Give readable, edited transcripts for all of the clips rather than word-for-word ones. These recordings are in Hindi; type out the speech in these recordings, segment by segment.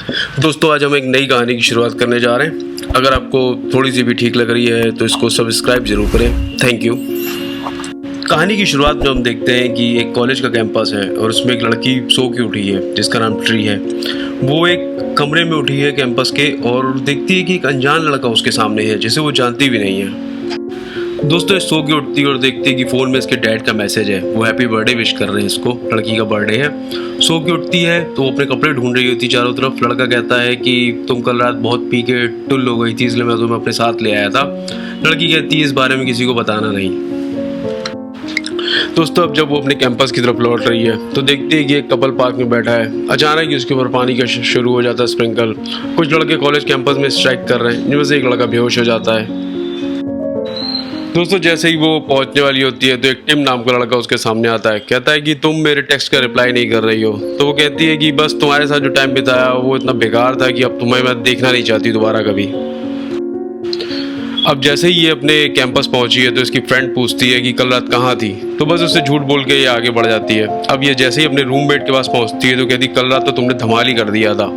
दोस्तों आज हम एक नई कहानी की शुरुआत करने जा रहे हैं। अगर आपको थोड़ी सी भी ठीक लग रही है तो इसको सब्सक्राइब जरूर करें। Thank you. कहानी की शुरुआत में हम देखते हैं कि एक कॉलेज का कैंपस है और उसमें एक लड़की सो के उठी है जिसका नाम ट्री है। वो एक कमरे में उठी है कैंपस के और देखती है कि एक अनजान लड़का उसके सामने है जिसे वो जानती भी नहीं है। दोस्तों सो के उठती है और देखती है कि फ़ोन में इसके डैड का मैसेज है। वो हैप्पी बर्थडे विश कर रहे हैं इसको, लड़की का बर्थडे है। सो के उठती है तो वो अपने कपड़े ढूंढ रही होती चारों तरफ। लड़का कहता है कि तुम कल रात बहुत पी के टुल्ल हो गई थी इसलिए मैं तुम्हें अपने साथ ले आया था। लड़की कहती है इस बारे में किसी को बताना नहीं। दोस्तों अब जब वो अपने कैंपस की तरफ लौट रही है तो देखती है कि एक कपल पार्क में बैठा है। अचानक ही उसके ऊपर पानी का शुरू हो जाता है स्प्रिंकल। कुछ लड़के कॉलेज कैंपस में स्ट्राइक कर रहे हैं जिनमें से एक लड़का बेहोश हो जाता है। दोस्तों जैसे ही वो पहुंचने वाली होती है तो एक टिम नाम का लड़का उसके सामने आता है। कहता है कि तुम मेरे टेक्स्ट का रिप्लाई नहीं कर रही हो। तो वो कहती है कि बस तुम्हारे साथ जो टाइम बिताया वो इतना बेकार था कि अब तुम्हें मैं देखना नहीं चाहती दोबारा कभी। अब जैसे ही ये अपने कैंपस पहुंची है तो इसकी फ्रेंड पूछती है कि कल रात कहाँ थी। तो बस उससे झूठ बोल के ये आगे बढ़ जाती है। अब ये जैसे ही अपने रूममेट के पास पहुंचती है तो कहती कल रात तो तुमने धमाल ही कर दिया था।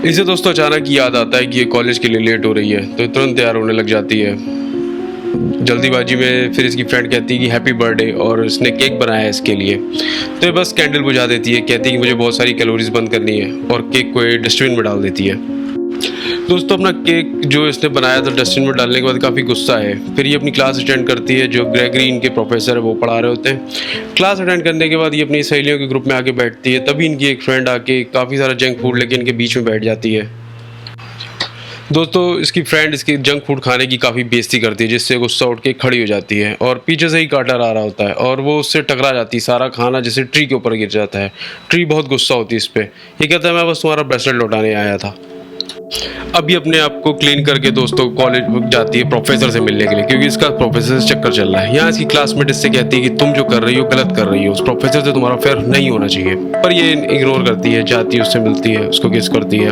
इसे दोस्तों अचानक याद आता है कि ये कॉलेज के लिए लेट हो रही है तो तुरंत तैयार होने लग जाती है। जल्दीबाजी में फिर इसकी फ्रेंड कहती है कि हैप्पी बर्थडे और इसने केक बनाया है इसके लिए। तो ये बस कैंडल बुझा देती है, कहती है कि मुझे बहुत सारी कैलोरीज बंद करनी है और केक को डस्टबिन में डाल देती है। दोस्तों अपना केक जो इसने बनाया था डस्टबिन में डालने के बाद काफ़ी गुस्सा है। फिर ये अपनी क्लास अटेंड करती है। जो ग्रेगरी इनके प्रोफेसर है वो पढ़ा रहे होते हैं। क्लास अटेंड करने के बाद ये अपनी सहेलियों के ग्रुप में आके बैठती है। तभी इनकी एक फ्रेंड आके काफ़ी सारा जंक फूड लेके इनके बीच में बैठ जाती है। दोस्तों इसकी फ्रेंड इसकी जंक फूड खाने की काफ़ी बेइज्जती करती है जिससे गुस्सा उठ के खड़ी हो जाती है और पीछे से ही काटर आ रहा होता है और वो उससे टकरा जाती है। सारा खाना जैसे ट्री के ऊपर गिर जाता है। ट्री बहुत गुस्सा होती है इस पर। ये कहता है मैं बस तुम्हारा ब्रेसलेट लौटाने आया था। अब ये अपने आप को क्लीन करके दोस्तों कॉलेज जाती है प्रोफेसर से मिलने के लिए क्योंकि इसका प्रोफेसर से चक्कर चल रहा है। यहाँ इसकी क्लासमेट इससे कहती है कि तुम जो कर रही हो गलत कर रही हो, उस प्रोफेसर से तुम्हारा अफेयर नहीं होना चाहिए। पर ये इग्नोर करती है, जाती है उससे मिलती है, उसको किस करती है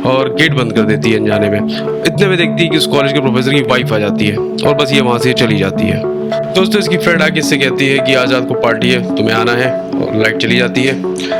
और गेट बंद कर देती है अनजाने में। इतने में देखती है कि उस कॉलेज के प्रोफेसर की वाइफ आ जाती है और बस ये वहाँ से चली जाती है। दोस्तों इसकी फ्रेंड आके इससे कहती है कि आज रात को पार्टी है, तुम्हें आना है, और लाइट चली जाती है।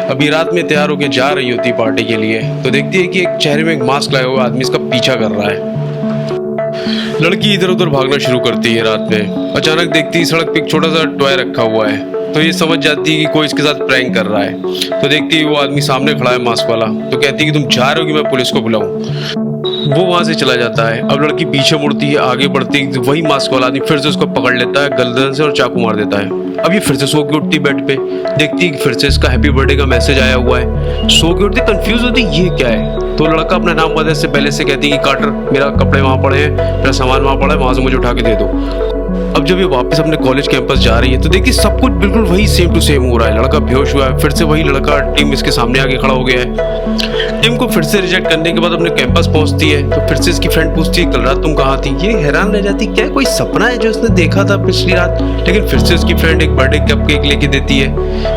अभी रात में तैयार होकर जा रही होती है पार्टी के लिए तो देखती है कि एक चेहरे में एक मास्क लगाया हुआ आदमी इसका पीछा कर रहा है। लड़की इधर उधर भागना शुरू करती है रात में। अचानक देखती है सड़क पे एक छोटा सा टॉय रखा हुआ है तो ये समझ जाती है कि कोई इसके साथ प्रैंक कर रहा है। तो देखती है वो आदमी सामने खड़ा है मास्क वाला। तो कहती है कि तुम जा रहे हो कि मैं पुलिस को बुलाऊं। वो वहां से चला जाता है। अब लड़की पीछे मुड़ती है, आगे बढ़ती है, वही मास्क वाला आदमी फिर से उसको पकड़ लेता है गर्दन से और चाकू मार देता है। अब ये फिर से सो के उठती बेड पे, देखती है कि फिर से इसका हैप्पी बर्थडे का मैसेज आया हुआ है। सो के उठती कंफ्यूज होती ये क्या है। तो लड़का अपना नाम बताने से पहले से कहती है कि कार्टर मेरा कपड़े वहाँ पड़े हैं, मेरा सामान वहाँ पड़ा है, वहाँ से मुझे उठा के दे दो। अब जब ये वापस अपने कॉलेज कैंपस जा रही है तो देखिए सब कुछ बिल्कुल वही सेम टू सेम हो रहा है। लड़का बेहोश हुआ है, फिर से वही लड़का टीम इसके सामने आके खड़ा हो गया है। टीम को फिर से रिजेक्ट करने के बाद अपने कैंपस पहुंचती है तो फिर से इसकी फ्रेंड पूछती है कल रात तुम कहाँ थी। ये हैरान रह जाती क्या कोई सपना है जो उसने देखा था पिछली रात। लेकिन फिर से उसकी फ्रेंड एक बर्थडे कप केक लेके देती है।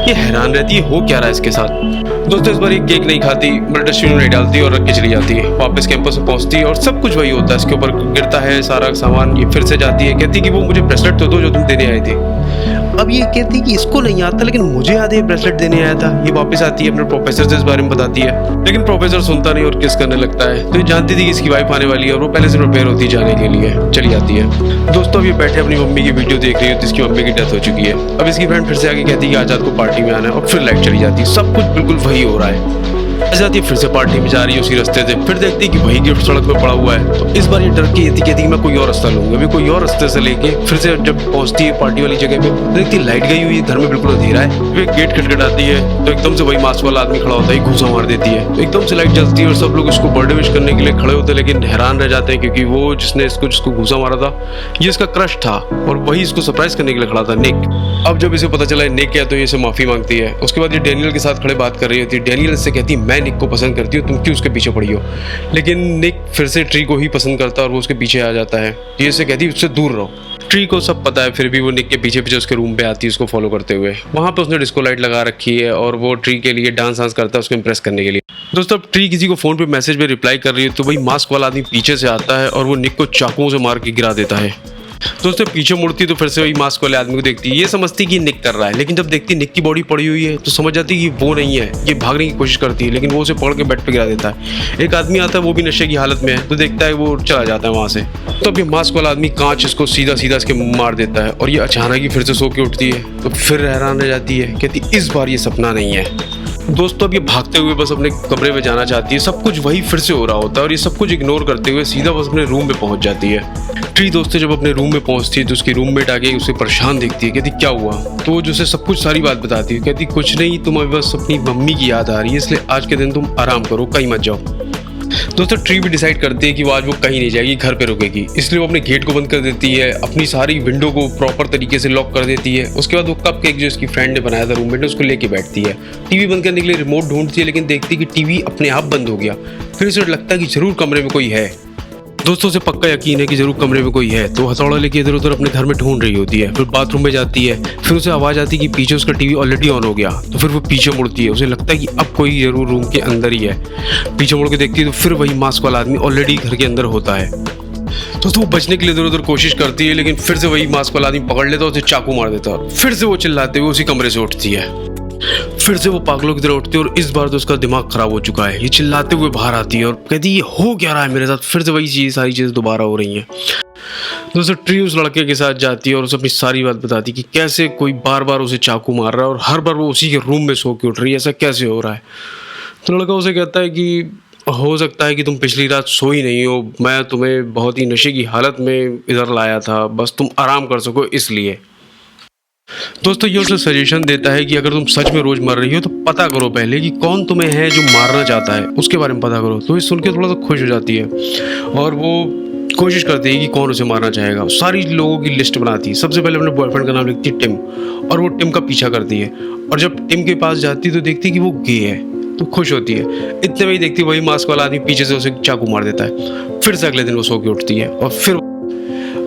ये हैरान रहती है हो क्या रहा है इसके साथ। दोस्तों इस बार ये केक नहीं खाती बट डस्टबिन में नहीं डालती और रख के चली जाती है। वापस कैंपस में पहुंचती है और सब कुछ वही होता है। इसके ऊपर गिरता है सारा सामान। ये फिर से जाती है, कहती है कि वो मुझे ब्रेसलेट तो दो जो तुम देने आए थे। अब ये कहती है कि इसको नहीं आता लेकिन मुझे याद है ब्रेसलेट देने आया था। ये वापस आती है अपने प्रोफेसर से इस बारे में बताती है लेकिन प्रोफेसर सुनता नहीं और किस करने लगता है। तो ये जानती थी कि इसकी वाइफ आने वाली है और वो पहले से प्रिपेयर होती है जाने के लिए, चली जाती है। दोस्तों अब ये बैठे अपनी मम्मी की वीडियो देख रही है जिसकी मम्मी की डेथ हो चुकी है। अब इसकी फ्रेंड फिर से आके कहती है कि आज रात को पार्टी में आना है और फिर लाइट चली जाती है। सब कुछ बिल्कुल वही हो रहा है। जाती है फिर से पार्टी में जा रही है उसी रास्ते से। फिर देखती है कि वही गिफ्ट सड़क में पड़ा हुआ है। तो इस बार ये डर के कहती है मैं कोई और रास्ता लूंगी। अभी कोई और रास्ते से लेके फिर से जब पहुंचती है पार्टी वाली जगह पे देखती है लाइट गई हुई है, घर में बिल्कुल अंधेरा है। वे गेट खटखटाती है तो एकदम से वही मास्क वाला आदमी खड़ा होता है, घूसा मार देती है। तो एकदम से लाइट जलती है और सब लोग उसको बर्थडे विश करने के लिए खड़े होते हैं लेकिन हैरान रह जाते हैं क्योंकि वो जिसको घूसा मारा था ये इसका क्रश था और वही इसको सरप्राइज करने के लिए खड़ा था, निक। अब जब इसे पता चला निक है तो ये इसे माफी मांगती है। उसके बाद ये डेनियल के साथ खड़े बात कर रही होती है। डेनियल इससे कहती है मैं निक को पसंद करती हूँ, तुम क्यों उसके पीछे पड़ी हो। लेकिन निक फिर से ट्री को ही पसंद करता है और वो उसके पीछे आ जाता है। ये इसे कहती है उससे दूर रहो। ट्री को सब पता है फिर भी वो निक के पीछे पीछे उसके रूम पे आती है उसको फॉलो करते हुए। वहाँ पे उसने डिस्को लाइट लगा रखी है और वो ट्री के लिए डांस करता है उसको इम्प्रेस करने के लिए। दोस्तों अब ट्री किसी को फोन पे मैसेज में रिप्लाई कर रही है तो वही मास्क वाला आदमी पीछे से आता है और वो निक को चाकुओं से मार के गिरा देता है। दोस्तों पीछे मुड़ती तो फिर से वही मास्क वाले आदमी को देखती है। ये समझती कि निक कर रहा है, लेकिन जब देखती निक की बॉडी पड़ी हुई है तो समझ जाती है कि वो नहीं है। ये भागने की कोशिश करती है, लेकिन वो उसे पकड़ के बेड पे गिरा देता है। एक आदमी आता है, वो भी नशे की हालत में है, तो देखता है वो चला जाता है वहाँ से। तो अब ये मास्क वाला आदमी कांच इसको सीधा सीधा इसके मार देता है और ये अचानक ही फिर से सो के उठती है। तो फिर हैरान रह जाती है, कहती इस बार ये सपना नहीं है। दोस्तों अब ये भागते हुए बस अपने कमरे में जाना चाहती है। सब कुछ वही फिर से हो रहा होता है और ये सब कुछ इग्नोर करते हुए सीधा बस अपने रूम में पहुंच जाती है। ट्री दोस्तों जब अपने रूम में पहुंचती है तो उसकी रूममेट आके उसे परेशान देखती है, कहती क्या हुआ। तो वो उसे सब कुछ सारी बात बताती है, कहती कुछ नहीं, तुम्हें बस अपनी मम्मी की याद आ रही है, इसलिए आज के दिन तुम आराम करो, कहीं मत जाओ। दोस्तों ट्री भी डिसाइड करती है कि वो आज वो कहीं नहीं जाएगी, घर पे रुकेगी। इसलिए वो अपने गेट को बंद कर देती है, अपनी सारी विंडो को प्रॉपर तरीके से लॉक कर देती है। उसके बाद वो कपकेक जो इसकी फ्रेंड ने बनाया था रूममेट ने, उसको लेके बैठती है। टीवी बंद करने के लिए रिमोट ढूंढती है, लेकिन देखती है कि टीवी अपने आप बंद हो गया। फिर उसे लगता है कि जरूर कमरे में कोई है। दोस्तों से पक्का यकीन है कि जरूर कमरे में कोई है, तो हथौड़ा लेके इधर उधर अपने घर में ढूंढ रही होती है। फिर बाथरूम में जाती है, फिर उसे आवाज आती है कि पीछे उसका टीवी ऑलरेडी ऑन हो गया। तो फिर वो पीछे मुड़ती है, उसे लगता है कि अब कोई जरूर रूम के अंदर ही है। पीछे मुड़ के देखती है तो फिर वही मास्क वाला आदमी ऑलरेडी घर के अंदर होता है। दोस्तों वो बचने के लिए इधर उधर कोशिश करती है, लेकिन फिर से वही मास्क वाला आदमी पकड़ लेता है, उसे चाकू मार देता है। फिर से वो चिल्लाते हुए उसी कमरे से उठती है। फिर से वो पागलों की तरह उठती है और इस बार तो उसका दिमाग खराब हो चुका है। ये चिल्लाते हुए बाहर आती है और कहती है ये हो क्या रहा है मेरे साथ। फिर से वही चीज सारी चीजें दोबारा हो रही हैं। दोस्तों ट्री उस लड़के के साथ जाती है और उसे अपनी सारी बात बताती है कि कैसे कोई बार बार उसे चाकू मार रहा है और हर बार वो उसी के रूम में सो के उठ रही है, ऐसा कैसे हो रहा है। तो लड़का उसे कहता है कि हो सकता है कि तुम पिछली रात सोई नहीं हो, मैं तुम्हें बहुत ही नशे की हालत में इधर लाया था, बस तुम आराम कर सको इसलिए। दोस्तों ये उसे सजेशन देता है कि अगर तुम सच में रोज मर रही हो तो पता करो पहले कि कौन तुम्हें है जो मारना चाहता है, उसके बारे में पता करो। तो ये सुन के थोड़ा सा खुश हो जाती है और वो कोशिश करती है कि कौन उसे मारना चाहेगा। सारी लोगों की लिस्ट बनाती है। सबसे पहले अपने बॉयफ्रेंड का नाम लिखती है टिम, और वो टिम का पीछा करती है। और जब टिम के पास जाती है तो देखती है कि वो गे है, तो खुश होती है। इतने में ही देखती है वही मास्क वाला आदमी पीछे से उसे चाकू मार देता है। फिर से अगले दिन वो सो के उठती है और फिर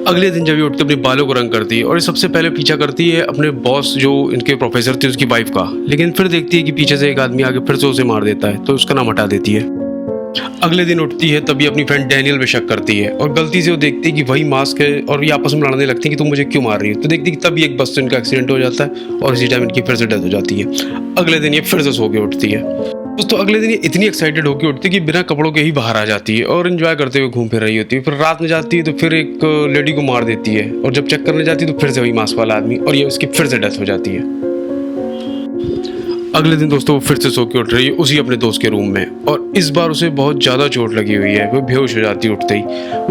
अगले दिन जब ये उठती है अपने बालों को रंग करती है और सबसे पहले पीछा करती है अपने बॉस जो इनके प्रोफेसर थे उसकी वाइफ का। लेकिन फिर देखती है कि पीछे से एक आदमी आके फिर से उसे मार देता है, तो उसका नाम हटा देती है। अगले दिन उठती है तभी अपनी फ्रेंड डैनियल पे शक करती है और गलती से वो देखती है कि वही मास्क है और ये आपस में लड़ने लगती है कि तुम मुझे क्यों मार रही हो। तो देखती है कि तभी एक बस से इनका एक्सीडेंट हो जाता है और इसी टाइम इनकी फिर से डेथ हो जाती है। अगले दिन ये फिर से सो के उठती है। दोस्तों अगले दिन ये इतनी एक्साइटेड होकर उठती है कि बिना कपड़ों के ही बाहर आ जाती है और एंजॉय करते हुए घूम फिर रही होती है। फिर रात में जाती है तो फिर एक लेडी को मार देती है और जब चेक करने जाती है तो फिर से वही मास्क वाला आदमी और ये उसकी फिर से डेथ हो जाती है। अगले दिन दोस्तों वो फिर से सो के उठ रही है उसी अपने दोस्त के रूम में और इस बार उसे बहुत ज़्यादा चोट लगी हुई है। वो बेहोश हो जाती है उठते ही।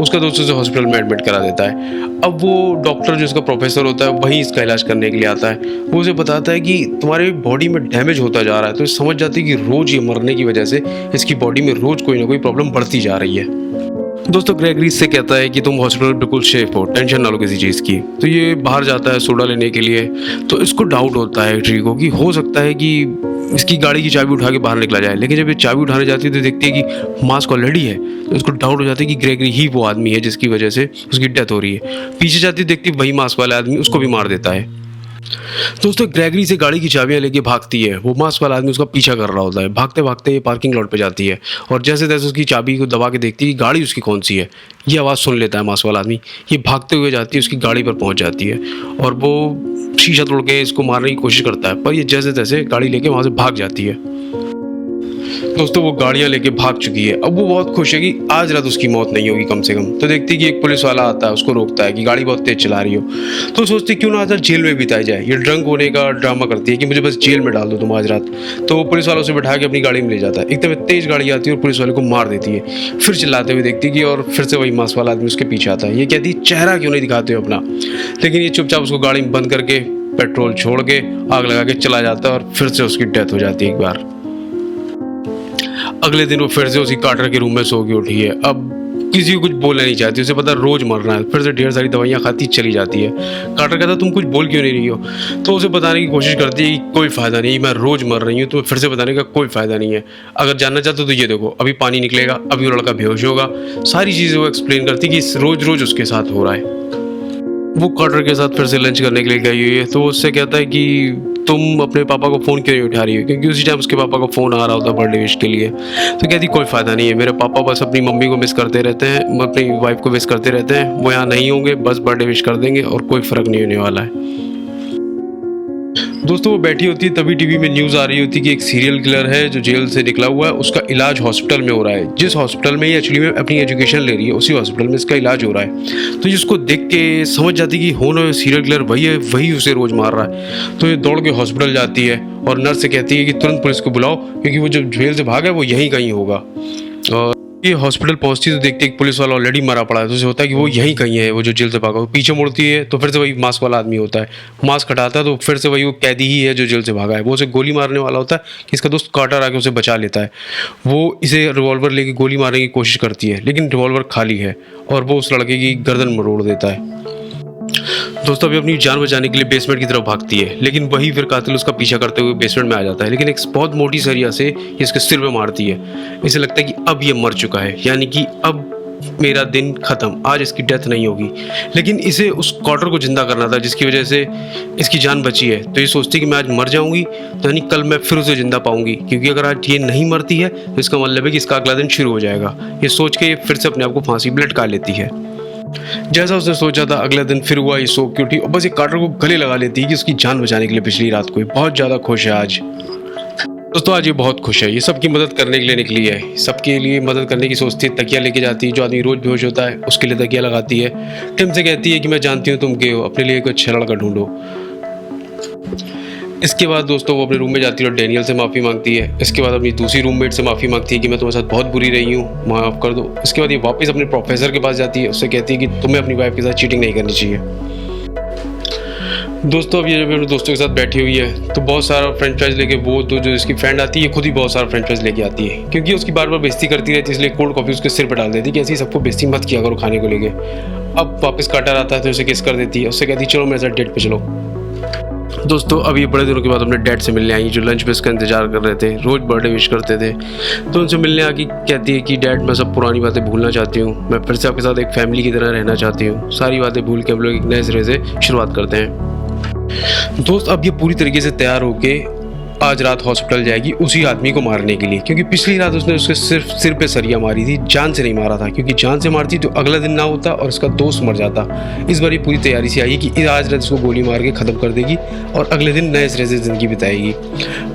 उसका दोस्त उसे हॉस्पिटल में एडमिट करा देता है। अब वो डॉक्टर जो इसका प्रोफेसर होता है वही इसका इलाज करने के लिए आता है। वो उसे बताता है कि तुम्हारे बॉडी में डैमेज होता जा रहा है। तो समझ जाती है कि रोज़ ये मरने की वजह से इसकी बॉडी में रोज़ कोई ना कोई प्रॉब्लम बढ़ती जा रही है। दोस्तों ग्रेगरी इससे कहता है कि तुम हॉस्पिटल में बिल्कुल सेफ हो, टेंशन ना लो किसी चीज़ की। तो ये बाहर जाता है सोडा लेने के लिए। तो इसको डाउट होता है ट्री को कि हो सकता है कि इसकी गाड़ी की चाबी उठा के बाहर निकला जाए। लेकिन जब ये चाबी उठाने जाती है तो देखती है कि मास्क ऑलरेडी है। तो इसको डाउट हो जाता है कि ग्रेगरी ही वो आदमी है जिसकी वजह से उसकी डेथ हो रही है। पीछे जाती है देखती है वही मास्क वाला आदमी उसको भी मार देता है। दोस्तों ग्रेगरी से गाड़ी की चाबियां लेके भागती है। वो मास्क वाला आदमी उसका पीछा कर रहा होता है। भागते भागते ये पार्किंग लॉट पे जाती है और जैसे तैसे उसकी चाबी को दबा के देखती है कि गाड़ी उसकी कौन सी है। ये आवाज़ सुन लेता है मास्क वाला आदमी। ये भागते हुए जाती है उसकी गाड़ी पर पहुंच जाती है और वो शीशा तोड़ के इसको मारने की कोशिश करता है, पर ये जैसे तैसे गाड़ी लेके वहाँ से भाग जाती है। दोस्तों वो गाड़ियां लेके भाग चुकी है। अब वो बहुत खुश है कि आज रात उसकी मौत नहीं होगी कम से कम। तो देखती है कि एक पुलिस वाला आता है, उसको रोकता है कि गाड़ी बहुत तेज चला रही हो। तो सोचती क्यों ना आज रात जेल में बिताई जाए। ये ड्रंक होने का ड्रामा करती है कि मुझे बस जेल में डाल दो तुम आज रात। तो वो पुलिस वाला उसे बैठा के अपनी गाड़ी में ले जाता है। एकदम तेज गाड़ी आती है और पुलिस वाले को मार देती है। फिर चिल्लाते हुए देखती है कि और फिर से वही मास्क वाला आदमी उसके पीछे आता है। ये कहती है चेहरा क्यों नहीं दिखाते हो अपना। लेकिन ये चुपचाप उसको गाड़ी में बंद करके पेट्रोल छोड़ के आग लगा के चला जाता है और फिर से उसकी डेथ हो जाती है एक बार। अगले दिन वो फिर से उसी कार्टर के रूम में सो के उठी है। अब किसी को कुछ बोलना नहीं चाहती, उसे पता रोज मरना है। फिर से ढेर सारी दवाइयाँ खाती चली जाती है। कार्टर कहता तुम कुछ बोल क्यों नहीं रही हो। तो उसे बताने की कोशिश करती है कि कोई फ़ायदा नहीं, मैं रोज़ मर रही हूँ, तुम्हें फिर से बताने का कोई फ़ायदा नहीं है। अगर जानना चाहते हो तो ये देखो अभी पानी निकलेगा, अभी वो लड़का बेहोश होगा। सारी चीज़ें वो एक्सप्लेन करती कि रोज़ रोज़ उसके साथ हो रहा है। वो कार्टर के साथ फिर से लंच करने के लिए गई हुई है। तो उससे कहता है कि तुम अपने पापा को फ़ोन क्यों नहीं उठा रही हो, क्योंकि उसी टाइम उसके पापा का फ़ोन आ रहा होता बर्थडे विश के लिए। तो कहती कोई फ़ायदा नहीं है, मेरे पापा बस अपनी मम्मी को मिस करते रहते हैं, अपनी वाइफ को मिस करते रहते हैं, वो यहाँ नहीं होंगे, बस बर्थडे विश कर देंगे और कोई फ़र्क नहीं होने वाला है। दोस्तों वो बैठी होती है, तभी टीवी में न्यूज़ आ रही होती है कि एक सीरियल किलर है जो जेल से निकला हुआ है, उसका इलाज हॉस्पिटल में हो रहा है। जिस हॉस्पिटल में ये एक्चुअली में अपनी एजुकेशन ले रही है, उसी हॉस्पिटल में इसका इलाज हो रहा है। तो जिसको देख के समझ जाती है कि हो ना सीरियल किलर वही है, वही उसे रोज़ मार रहा है। तो ये दौड़ के हॉस्पिटल जाती है और नर्स से कहती है कि तुरंत पुलिस को बुलाओ, क्योंकि वो जो जेल से भागा है वो यहीं कहीं होगा। और ये हॉस्पिटल पहुंचती है तो देखते हैं पुलिस वाला ऑलरेडी मरा पड़ा है। तो उसे होता है कि वो यहीं कहीं है, वो जो जेल से भागा। वो पीछे मुड़ती है तो फिर से वही मास्क वाला आदमी होता है, मास्क हटाता है तो फिर से वही वो कैदी ही है जो जेल से भागा है। वो उसे गोली मारने वाला होता है कि इसका दोस्त कार्टर आके उसे बचा लेता है। वो इसे रिवॉल्वर लेके गोली मारने की कोशिश करती है, लेकिन रिवॉल्वर खाली है और वो उस लड़के की गर्दन मरोड़ देता है। दोस्तों अभी अपनी जान बचाने के लिए बेसमेंट की तरफ भागती है, लेकिन वही फिर कातिल उसका पीछा करते हुए बेसमेंट में आ जाता है, लेकिन एक बहुत मोटी सरिया से इसके सिर में मारती है। इसे लगता है कि अब ये मर चुका है, यानी कि अब मेरा दिन खत्म, आज इसकी डेथ नहीं होगी। लेकिन इसे उस कॉटर को जिंदा करना था जिसकी वजह से इसकी जान बची है। तो ये सोचती है कि मैं आज मर जाऊंगी तो यानी कल मैं फिर उसे जिंदा पाऊंगी, क्योंकि अगर आज ये नहीं मरती है तो इसका मतलब है कि इसका अगला दिन शुरू हो जाएगा। ये सोच के ये फिर से अपने आप को फांसी पे लटका लेती है। जैसा उसने सोचा था अगला दिन फिर हुआ, ये सो के उठी और बस ये कार्टर को गले लगा लेती है कि उसकी जान बचाने के लिए पिछली रात को। बहुत ज़्यादा खुश है आज। दोस्तों आज ये बहुत खुश है, ये सबकी मदद करने के लिए निकली है, सबके लिए मदद करने की सोचती है। तकिया लेके जाती है, जो आदमी रोज बेहोश होता है उसके लिए तकिया लगाती है। टिम से कहती है कि मैं जानती हूँ तुम गए हो, अपने लिए कोई अच्छा लड़का ढूंढो। इसके बाद दोस्तों वो अपने रूम में जाती है और डैनियल से माफ़ी मांगती है। इसके बाद अपनी दूसरी रूममेट से माफ़ी मांगती है कि मैं तुम्हारे साथ बहुत बुरी रही हूँ, माफ़ कर दो। इसके बाद ये वापस अपने प्रोफेसर के पास जाती है, उससे कहती है कि तुम्हें अपनी वाइफ के साथ चीटिंग नहीं करनी चाहिए। दोस्तों अब ये जब अपने दोस्तों के साथ बैठी हुई है तो बहुत सारा फ्रेंच फ्राइज लेके वो तो जो इसकी फ्रेंड आती है खुद ही बहुत सारा फ्रेंच फ्राइज लेके आती है, क्योंकि उसकी बार बार बेइज्जती करती रहती है, इसलिए कोल्ड कॉफ़ी उसके सिर पर डाल देती है कि ऐसी सबको बेइज्जती मत किया करो खाने को लेके। अब वापस कार्टर आता है तो उसे किस कर देती है, उससे कहती है चलो मेरे साथ डेट पे चलो। दोस्तों अब ये बड़े दिनों के बाद अपने डैड से मिलने आई, जो लंच पे इसका इंतजार कर रहे थे, रोज़ बर्थडे विश करते थे। तो उनसे मिलने आके कहती है कि डैड मैं सब पुरानी बातें भूलना चाहती हूँ, मैं फिर से आपके साथ एक फैमिली की तरह रहना चाहती हूँ। सारी बातें भूल के हम लोग एक नए सिरे से शुरुआत करते हैं। दोस्त अब ये पूरी तरीके से तैयार होके आज रात हॉस्पिटल जाएगी उसी आदमी को मारने के लिए, क्योंकि पिछली रात उसने उसके सिर्फ सिर पे सरिया मारी थी, जान से नहीं मारा था, क्योंकि जान से मारती तो अगला दिन ना होता और उसका दोस्त मर जाता। इस बार ये पूरी तैयारी से आई कि आज रात इसको गोली मार के ख़त्म कर देगी और अगले दिन नए सिरे से ज़िंदगी बिताएगी।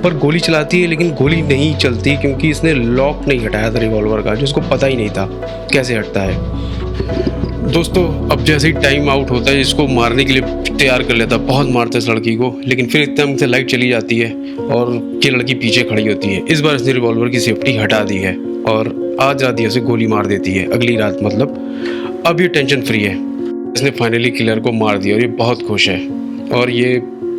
पर गोली चलाती है लेकिन गोली नहीं चलती, क्योंकि इसने लॉक नहीं हटाया था रिवॉल्वर का, जो उसको पता ही नहीं था कैसे हटता है। दोस्तों अब जैसे ही टाइम आउट होता है इसको मारने के लिए तैयार कर लेता, बहुत मारता है इस लड़की को, लेकिन फिर एकदम से लाइट चली जाती है और ये लड़की पीछे खड़ी होती है। इस बार इसने रिवॉल्वर की सेफ्टी हटा दी है और आज रात उसे गोली मार देती है, अगली रात मतलब। अब ये टेंशन फ्री है, इसने फाइनली किलर को मार दिया और ये बहुत खुश है। और ये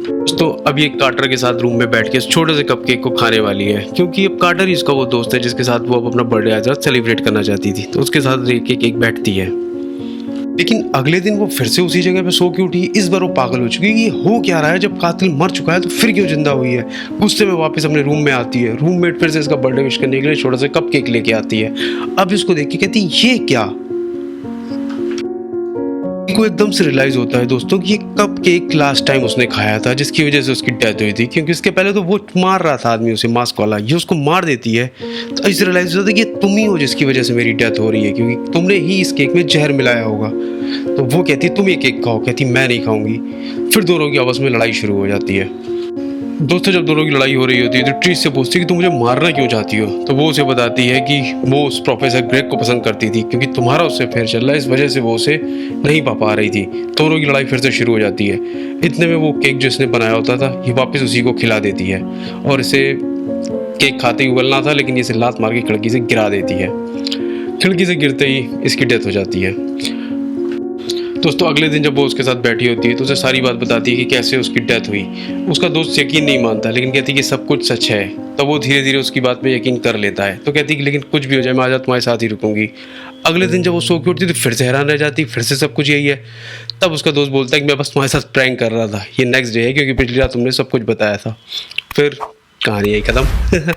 दोस्तों अब ये कार्टर के साथ रूम में बैठ के इस छोटे से कपकेक को खाने वाली है, क्योंकि अब कार्टर ही उसका वो दोस्त है जिसके साथ वो अब अपना बर्थडे आज रात सेलिब्रेट करना चाहती थी, तो उसके साथ एक केक बैठती है। लेकिन अगले दिन वो फिर से उसी जगह पे सो के उठी। इस बार वो पागल हो चुकी है कि हो क्या रहा है, जब कातिल मर चुका है तो फिर क्यों जिंदा हुई है। गुस्से में वापस अपने रूम में आती है, रूममेट फिर से इसका बर्थडे विश करने के लिए छोटा सा कप केक लेके आती है। अब इसको देख के कहती है ये क्या, को एकदम से रियलाइज होता है दोस्तों कि ये कप केक लास्ट टाइम उसने खाया था, जिसकी वजह से उसकी डेथ हुई थी, क्योंकि इसके पहले तो वो मार रहा था आदमी उसे मास्क वाला, ये उसको मार देती है। तो इसे रियलाइज होता है कि ये तुम ही हो जिसकी वजह से मेरी डेथ हो रही है, क्योंकि तुमने ही इस केक में जहर मिलाया होगा। तो वो कहती है तुम ये केक खाओ, कहती मैं नहीं खाऊंगी। फिर दोनों की आपस में लड़ाई शुरू हो जाती है। दोस्तों जब दोनों की लड़ाई हो रही होती है तो ट्रीस से पूछती है कि तुम मुझे मारना क्यों चाहती हो। तो वो उसे बताती है कि वो उस प्रोफेसर ग्रेग को पसंद करती थी, क्योंकि तुम्हारा उससे अफेयर चल रहा है, इस वजह से वो उसे नहीं पा रही थी। दोनों की लड़ाई फिर से शुरू हो जाती है। इतने में वो केक जो इसने बनाया होता था ये वापस उसी को खिला देती है और इसे केक खाते ही उगलना था, लेकिन इसे लात मार के खिड़की से गिरा देती है। खिड़की से गिरते ही इसकी डेथ हो जाती है। दोस्तों अगले दिन जब वो उसके साथ बैठी होती है तो उसे सारी बात बताती है कि कैसे उसकी डेथ हुई। उसका दोस्त यकीन नहीं मानता, लेकिन कहती है कि सब कुछ सच है। तब वो धीरे धीरे उसकी बात पे यकीन कर लेता है। तो कहती है कि लेकिन कुछ भी हो जाए मैं आज तुम्हारे साथ ही रुकूंगी। अगले दिन जब वो सो के उठती तो फिर से हैरान रह जाती, फिर से सब कुछ यही है। तब उसका दोस्त बोलता है कि मैं बस तुम्हारे साथ प्रैंक कर रहा था, ये नेक्स्ट डे है, क्योंकि पिछली रात तुमने सब कुछ बताया था। फिर कहानी यही खत्म।